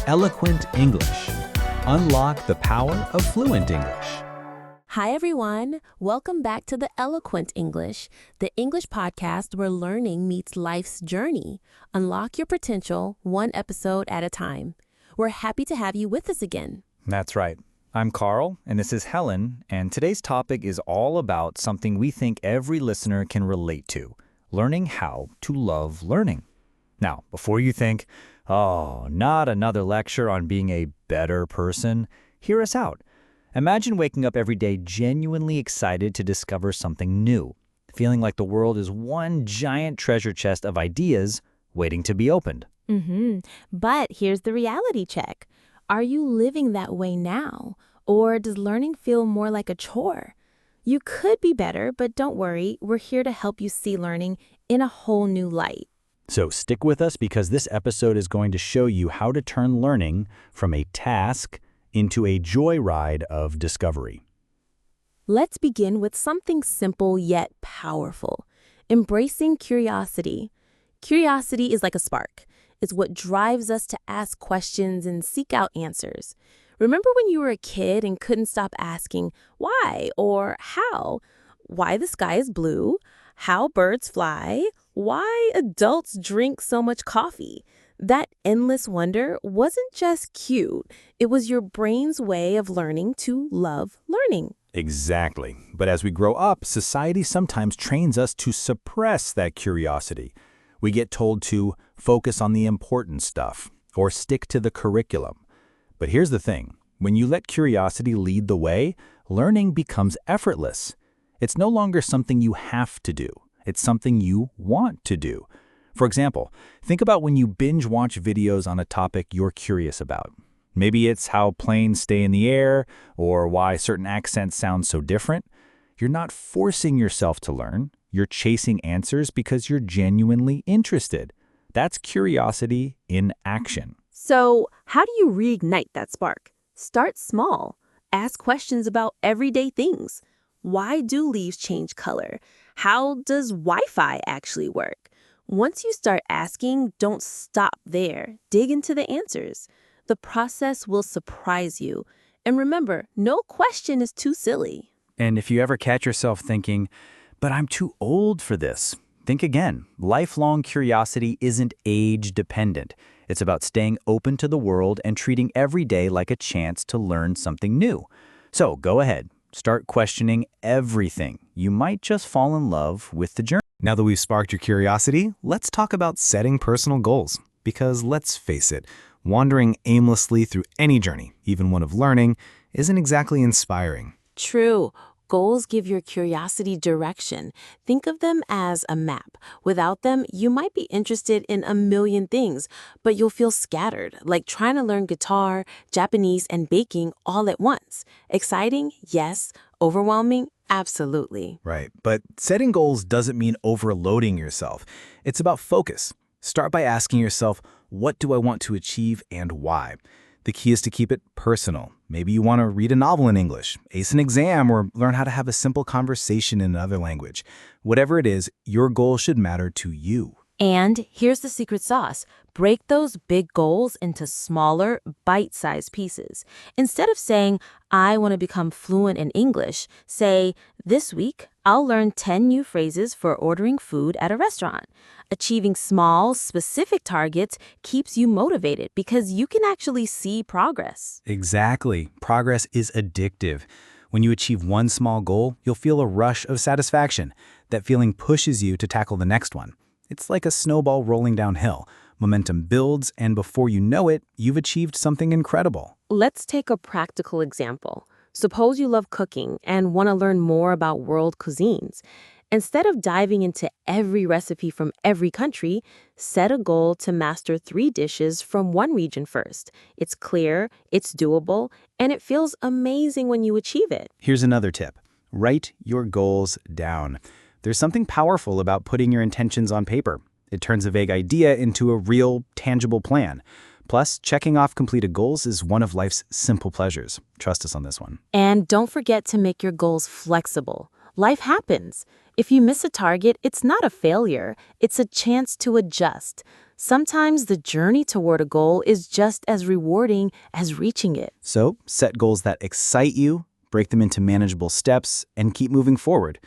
Eloquent English. Unlock the power of fluent English. Hi, everyone. Welcome back to the Eloquent English, the English podcast where learning meets life's journey. Unlock your potential, one episode at a time. We're happy to have you with us again. That's right. I'm Carl, and this is Helen, and today's topic is all about something we think every listener can relate to, learning how to love learning. Now, before you think, oh, not another lecture on being a better person, hear us out. Imagine waking up every day genuinely excited to discover something new, feeling like the world is one giant treasure chest of ideas waiting to be opened. But here's the reality check. Are you living that way now? Or does learning feel more like a chore? You could be better, but don't worry. We're here to help you see learning in a whole new light. So stick with us because this episode is going to show you how to turn learning from a task into a joyride of discovery. Let's begin with something simple yet powerful. Embracing curiosity. Curiosity is like a spark. It's what drives us to ask questions and seek out answers. Remember when you were a kid and couldn't stop asking why or how? Why the sky is blue? How birds fly? Why adults drink so much coffee? That endless wonder wasn't just cute. It was your brain's way of learning to love learning. Exactly. But as we grow up, society sometimes trains us to suppress that curiosity. We get told to focus on the important stuff or stick to the curriculum. But here's the thing. When you let curiosity lead the way, learning becomes effortless. It's no longer something you have to do. It's something you want to do. For example, think about when you binge watch videos on a topic you're curious about. Maybe it's how planes stay in the air or why certain accents sound so different. You're not forcing yourself to learn. You're chasing answers because you're genuinely interested. That's curiosity in action. So, how do you reignite that spark? Start small. Ask questions about everyday things. Why do leaves change color? How does Wi-Fi actually work? Once you start asking, don't stop there. Dig into the answers. The process will surprise you. And remember, no question is too silly. And if you ever catch yourself thinking, but I'm too old for this, think again. Lifelong curiosity isn't age-dependent. It's about staying open to the world and treating every day like a chance to learn something new. So go ahead. Start questioning everything. You might just fall in love with the journey. Now that we've sparked your curiosity, let's talk about setting personal goals. Because let's face it, wandering aimlessly through any journey, even one of learning, isn't exactly inspiring. True. Goals give your curiosity direction. Think of them as a map. Without them, you might be interested in a million things, but you'll feel scattered, like trying to learn guitar, Japanese, and baking all at once. Exciting? Yes. Overwhelming? Absolutely. Right. But setting goals doesn't mean overloading yourself. It's about focus. Start by asking yourself, what do I want to achieve and why? The key is to keep it personal. Maybe you want to read a novel in English, ace an exam, or learn how to have a simple conversation in another language. Whatever it is, your goal should matter to you. And here's the secret sauce. Break those big goals into smaller, bite-sized pieces. Instead of saying, I want to become fluent in English, say, this week, I'll learn 10 new phrases for ordering food at a restaurant. Achieving small, specific targets keeps you motivated because you can actually see progress. Exactly. Progress is addictive. When you achieve one small goal, you'll feel a rush of satisfaction. That feeling pushes you to tackle the next one. It's like a snowball rolling downhill. Momentum builds, and before you know it, you've achieved something incredible. Let's take a practical example. Suppose you love cooking and want to learn more about world cuisines. Instead of diving into every recipe from every country, set a goal to master 3 dishes from one region first. It's clear, it's doable, and it feels amazing when you achieve it. Here's another tip. Write your goals down. There's something powerful about putting your intentions on paper. It turns a vague idea into a real, tangible plan. Plus, checking off completed goals is one of life's simple pleasures. Trust us on this one. And don't forget to make your goals flexible. Life happens. If you miss a target, it's not a failure. It's a chance to adjust. Sometimes the journey toward a goal is just as rewarding as reaching it. So, set goals that excite you, break them into manageable steps, and keep moving forward.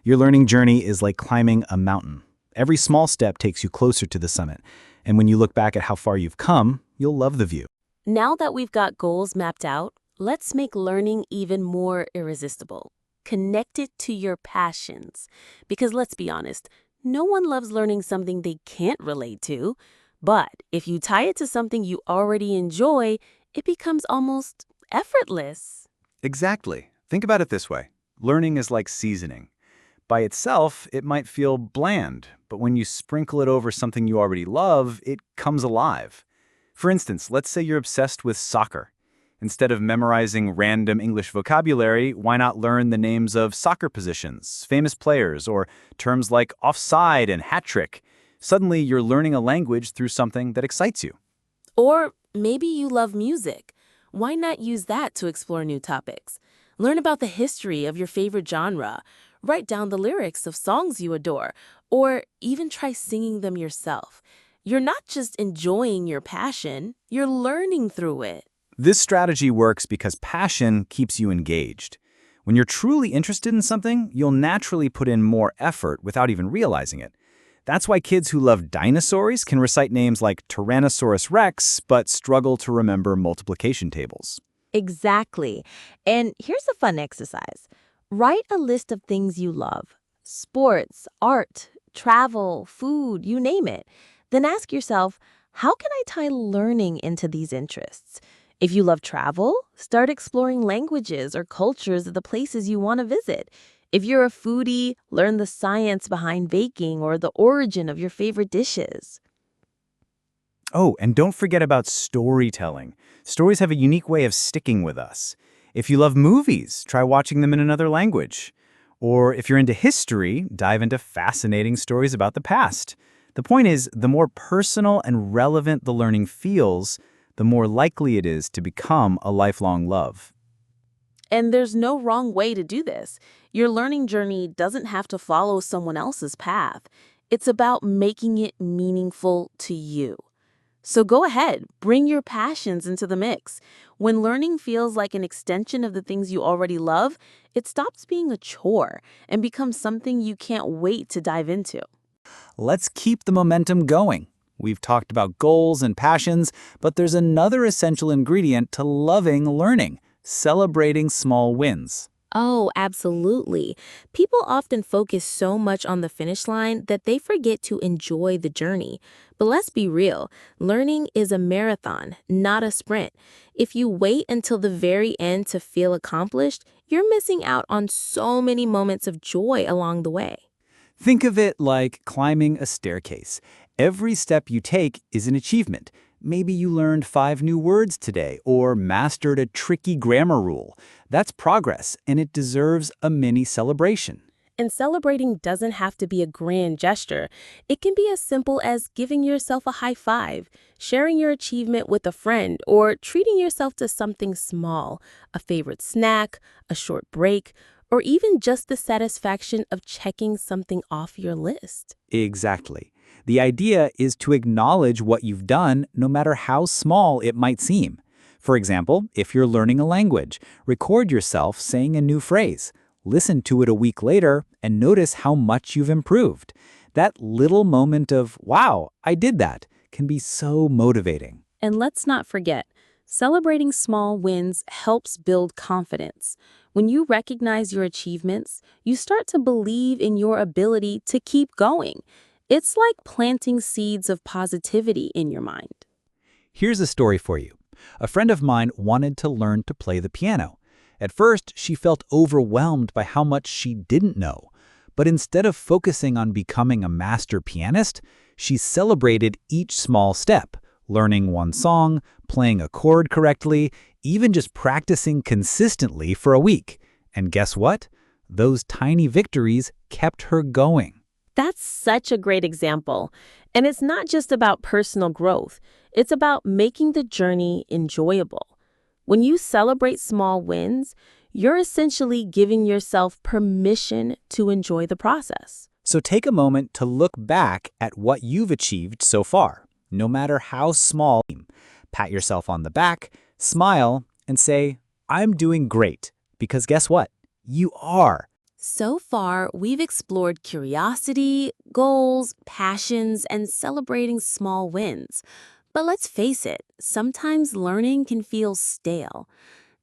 Your learning journey is like climbing a mountain. Every small step takes you closer to the summit. And when you look back at how far you've come, you'll love the view. Now that we've got goals mapped out, let's make learning even more irresistible. Connect it to your passions. Because let's be honest, no one loves learning something they can't relate to. But if you tie it to something you already enjoy, it becomes almost effortless. Exactly. Think about it this way. Learning is like seasoning. By itself, it might feel bland, but when you sprinkle it over something you already love, it comes alive. For instance, let's say you're obsessed with soccer. Instead of memorizing random English vocabulary, why not learn the names of soccer positions, famous players, or terms like offside and hat trick? Suddenly, you're learning a language through something that excites you. Or maybe you love music. Why not use that to explore new topics? Learn about the history of your favorite genre. Write down the lyrics of songs you adore, or even try singing them yourself. You're not just enjoying your passion, you're learning through it. This strategy works because passion keeps you engaged. When you're truly interested in something, you'll naturally put in more effort without even realizing it. That's why kids who love dinosaurs can recite names like Tyrannosaurus Rex, but struggle to remember multiplication tables. Exactly. And here's a fun exercise. Write a list of things you love. Sports, art, travel, food, you name it. Then ask yourself, how can I tie learning into these interests? If you love travel, start exploring languages or cultures of the places you want to visit. If you're a foodie, learn the science behind baking or the origin of your favorite dishes. Oh, and don't forget about storytelling. Stories have a unique way of sticking with us. If you love movies, try watching them in another language. Or if you're into history, dive into fascinating stories about the past. The point is, the more personal and relevant the learning feels, the more likely it is to become a lifelong love. And there's no wrong way to do this. Your learning journey doesn't have to follow someone else's path. It's about making it meaningful to you. So go ahead, bring your passions into the mix. When learning feels like an extension of the things you already love, it stops being a chore and becomes something you can't wait to dive into. Let's keep the momentum going. We've talked about goals and passions, but there's another essential ingredient to loving learning: celebrating small wins. Oh, absolutely. People often focus so much on the finish line that they forget to enjoy the journey. But let's be real, learning is a marathon, not a sprint. If you wait until the very end to feel accomplished, you're missing out on so many moments of joy along the way. Think of it like climbing a staircase. Every step you take is an achievement. Maybe you learned 5 new words today or mastered a tricky grammar rule. That's progress, and it deserves a mini celebration. And celebrating doesn't have to be a grand gesture. It can be as simple as giving yourself a high five, sharing your achievement with a friend, or treating yourself to something small, a favorite snack, a short break, or even just the satisfaction of checking something off your list. Exactly. The idea is to acknowledge what you've done, no matter how small it might seem. For example, if you're learning a language, record yourself saying a new phrase. Listen to it a week later and notice how much you've improved. That little moment of, wow, I did that, can be so motivating. And let's not forget, celebrating small wins helps build confidence. When you recognize your achievements, you start to believe in your ability to keep going. It's like planting seeds of positivity in your mind. Here's a story for you. A friend of mine wanted to learn to play the piano. At first, she felt overwhelmed by how much she didn't know. But instead of focusing on becoming a master pianist, she celebrated each small step, learning one song, playing a chord correctly, even just practicing consistently for a week. And guess what? Those tiny victories kept her going. That's such a great example. And it's not just about personal growth. It's about making the journey enjoyable. When you celebrate small wins, you're essentially giving yourself permission to enjoy the process. So take a moment to look back at what you've achieved so far. no matter how small. Pat yourself on the back, smile, and say, I'm doing great. Because guess what? You are. So far, we've explored curiosity, goals, passions, and celebrating small wins. But let's face it, sometimes learning can feel stale.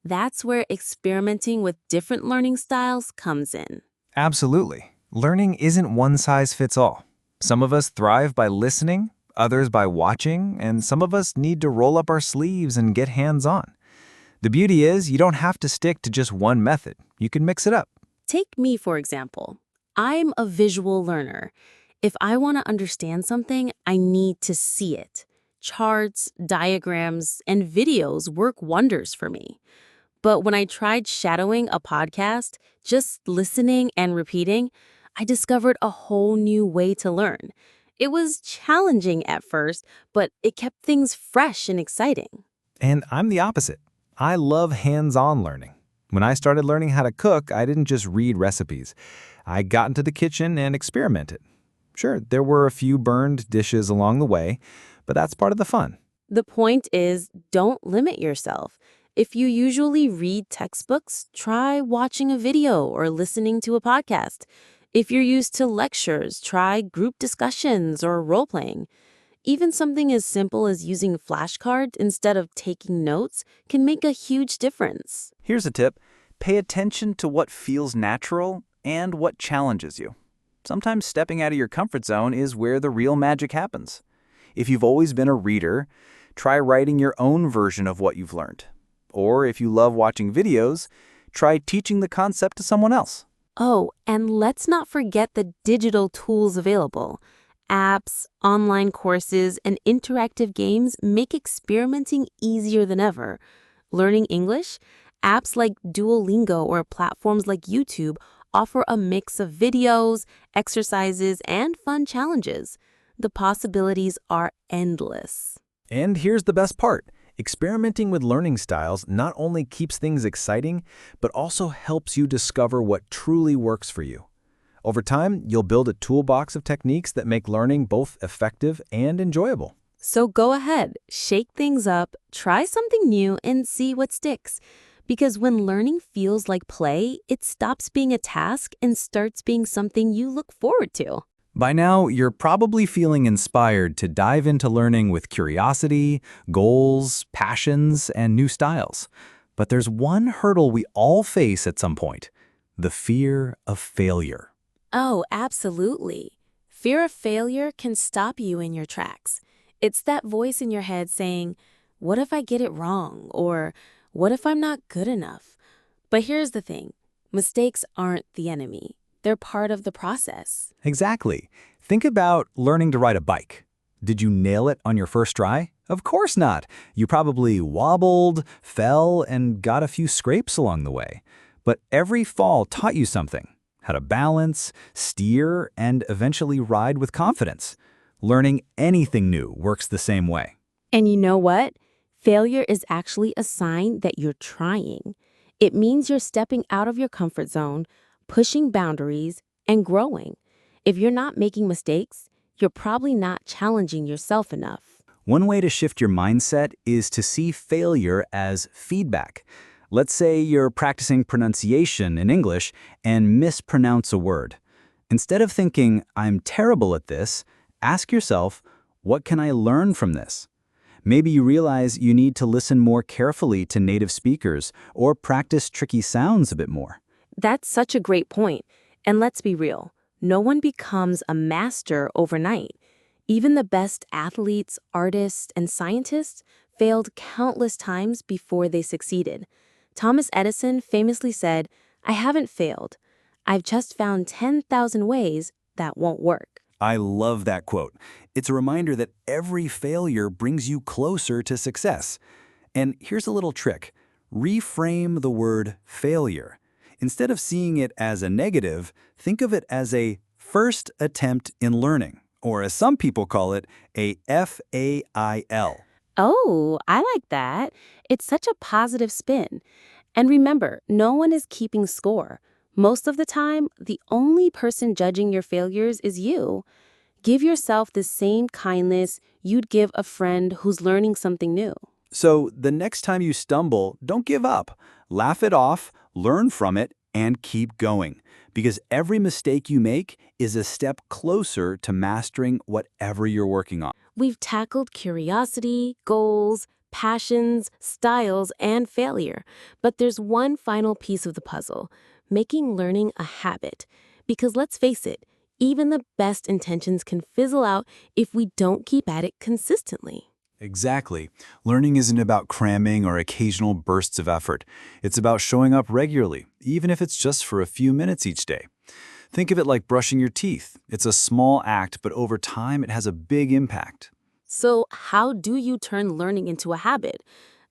That's where experimenting with different learning styles comes in. Absolutely. Learning isn't one size fits all. Some of us thrive by listening, others by watching, and some of us need to roll up our sleeves and get hands-on. The beauty is you don't have to stick to just one method. You can mix it up. Take me, for example. I'm a visual learner. If I want to understand something, I need to see it. Charts, diagrams, and videos work wonders for me. But when I tried shadowing a podcast, just listening and repeating, I discovered a whole new way to learn. It was challenging at first, but it kept things fresh and exciting. And I'm the opposite. I love hands-on learning. When I started learning how to cook, I didn't just read recipes. I got into the kitchen and experimented. Sure, there were a few burned dishes along the way, but that's part of the fun. The point is, don't limit yourself. If you usually read textbooks, try watching a video or listening to a podcast. If you're used to lectures, try group discussions or role-playing. Even something as simple as using flashcards instead of taking notes can make a huge difference. Here's a tip. Pay attention to what feels natural and what challenges you. Sometimes stepping out of your comfort zone is where the real magic happens. If you've always been a reader, try writing your own version of what you've learned. Or if you love watching videos, try teaching the concept to someone else. Oh, and let's not forget the digital tools available. Apps, online courses, and interactive games make experimenting easier than ever. Learning English? Apps like Duolingo or platforms like YouTube offer a mix of videos, exercises, and fun challenges. The possibilities are endless. And here's the best part. Experimenting with learning styles not only keeps things exciting, but also helps you discover what truly works for you. Over time, you'll build a toolbox of techniques that make learning both effective and enjoyable. So go ahead, shake things up, try something new, and see what sticks. Because when learning feels like play, it stops being a task and starts being something you look forward to. By now, you're probably feeling inspired to dive into learning with curiosity, goals, passions, and new styles. But there's one hurdle we all face at some point: the fear of failure. Oh, absolutely. Fear of failure can stop you in your tracks. It's that voice in your head saying, what if I get it wrong? Or what if I'm not good enough? But here's the thing. Mistakes aren't the enemy. They're part of the process. Exactly. Think about learning to ride a bike. Did you nail it on your first try? Of course not. You probably wobbled, fell, and got a few scrapes along the way. But every fall taught you something: how to balance, steer, and eventually ride with confidence. Learning anything new works the same way. And you know what? Failure is actually a sign that you're trying. It means you're stepping out of your comfort zone, pushing boundaries, and growing. If you're not making mistakes, you're probably not challenging yourself enough. One way to shift your mindset is to see failure as feedback. Let's say you're practicing pronunciation in English and mispronounce a word. Instead of thinking, I'm terrible at this, ask yourself, what can I learn from this? Maybe you realize you need to listen more carefully to native speakers or practice tricky sounds a bit more. That's such a great point. And let's be real, no one becomes a master overnight. Even the best athletes, artists, and scientists failed countless times before they succeeded. Thomas Edison famously said, I haven't failed. I've just found 10,000 ways that won't work. I love that quote. It's a reminder that every failure brings you closer to success. And here's a little trick. Reframe the word failure. Instead of seeing it as a negative, think of it as a first attempt in learning, or as some people call it, a FAIL. Oh, I like that. It's such a positive spin. And remember, no one is keeping score. Most of the time, the only person judging your failures is you. Give yourself the same kindness you'd give a friend who's learning something new. So the next time you stumble, don't give up. Laugh it off, learn from it, and keep going. Because every mistake you make is a step closer to mastering whatever you're working on. We've tackled curiosity, goals, passions, styles, and failure. But there's one final piece of the puzzle, making learning a habit. Because let's face it, even the best intentions can fizzle out if we don't keep at it consistently. Exactly. Learning isn't about cramming or occasional bursts of effort. It's about showing up regularly, even if it's just for a few minutes each day. Think of it like brushing your teeth. It's a small act, but over time it has a big impact. So, how do you turn learning into a habit?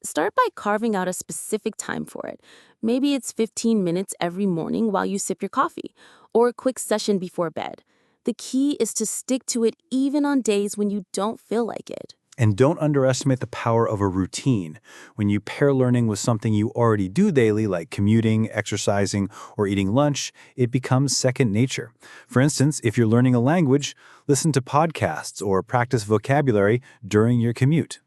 Start by carving out a specific time for it. Maybe it's 15 minutes every morning while you sip your coffee, or a quick session before bed. The key is to stick to it even on days when you don't feel like it. And don't underestimate the power of a routine. When you pair learning with something you already do daily, like commuting, exercising, or eating lunch, it becomes second nature. For instance, if you're learning a language, listen to podcasts or practice vocabulary during your commute.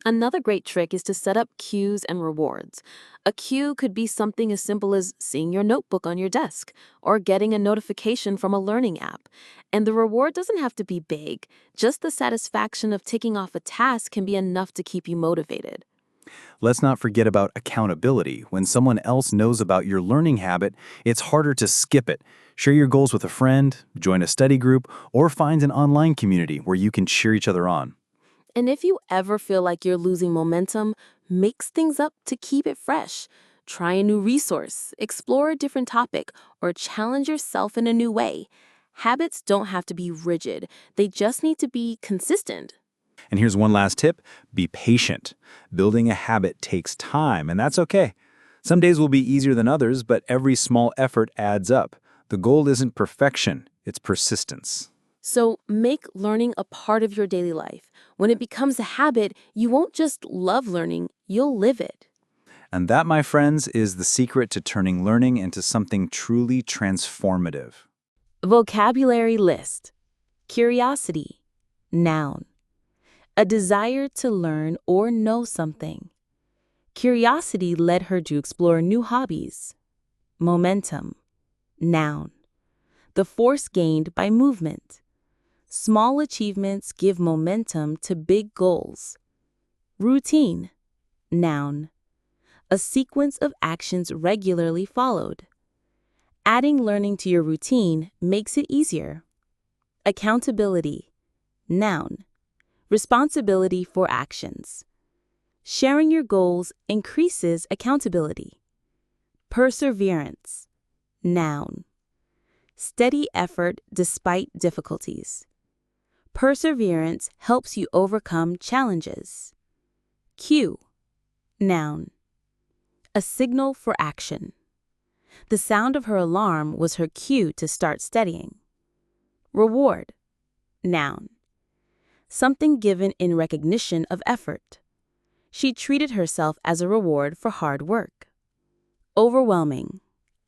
Another great trick is to set up cues and rewards. A cue could be something as simple as seeing your notebook on your desk or getting a notification from a learning app. And the reward doesn't have to be big. Just the satisfaction of ticking off a task can be enough to keep you motivated. Let's not forget about accountability. When someone else knows about your learning habit, it's harder to skip it. Share your goals with a friend, join a study group, or find an online community where you can cheer each other on. And if you ever feel like you're losing momentum, mix things up to keep it fresh. Try a new resource, explore a different topic, or challenge yourself in a new way. Habits don't have to be rigid. They just need to be consistent. And here's one last tip: be patient. Building a habit takes time, and that's okay. Some days will be easier than others, but every small effort adds up. The goal isn't perfection, it's persistence. So make learning a part of your daily life. When it becomes a habit, you won't just love learning, you'll live it. And that, my friends, is the secret to turning learning into something truly transformative. Vocabulary list. Curiosity. Noun. A desire to learn or know something. Curiosity led her to explore new hobbies. Momentum. Noun. The force gained by movement. Small achievements give momentum to big goals. Routine. Noun. A sequence of actions regularly followed. Adding learning to your routine makes it easier. Accountability. Noun. Responsibility for actions. Sharing your goals increases accountability. Perseverance. Noun. Steady effort despite difficulties. Perseverance helps you overcome challenges. Cue. Noun. A signal for action. The sound of her alarm was her cue to start studying. Reward. Noun. Something given in recognition of effort. She treated herself as a reward for hard work. Overwhelming.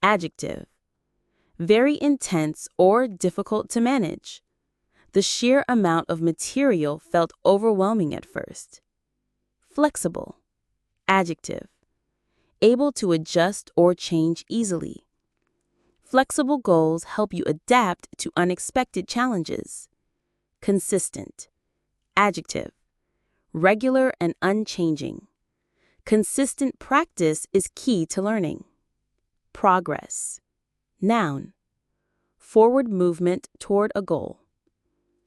Adjective. Very intense or difficult to manage. The sheer amount of material felt overwhelming at first. Flexible. Adjective. Able to adjust or change easily. Flexible goals help you adapt to unexpected challenges. Consistent. Adjective. Regular and unchanging. Consistent practice is key to learning. Progress. Noun. Forward movement toward a goal.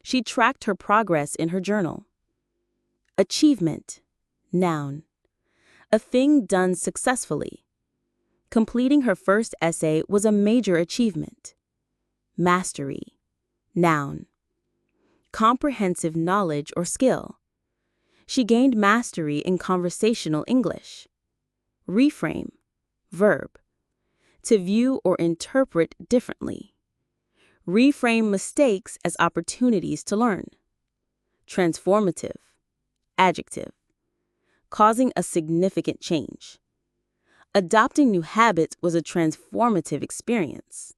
She tracked her progress in her journal. Achievement. Noun. A thing done successfully. Completing her first essay was a major achievement. Mastery. Noun. Comprehensive knowledge or skill. She gained mastery in conversational English. Reframe. Verb. To view or interpret differently. Reframe mistakes as opportunities to learn. Transformative. Adjective. Causing a significant change. Adopting new habits was a transformative experience.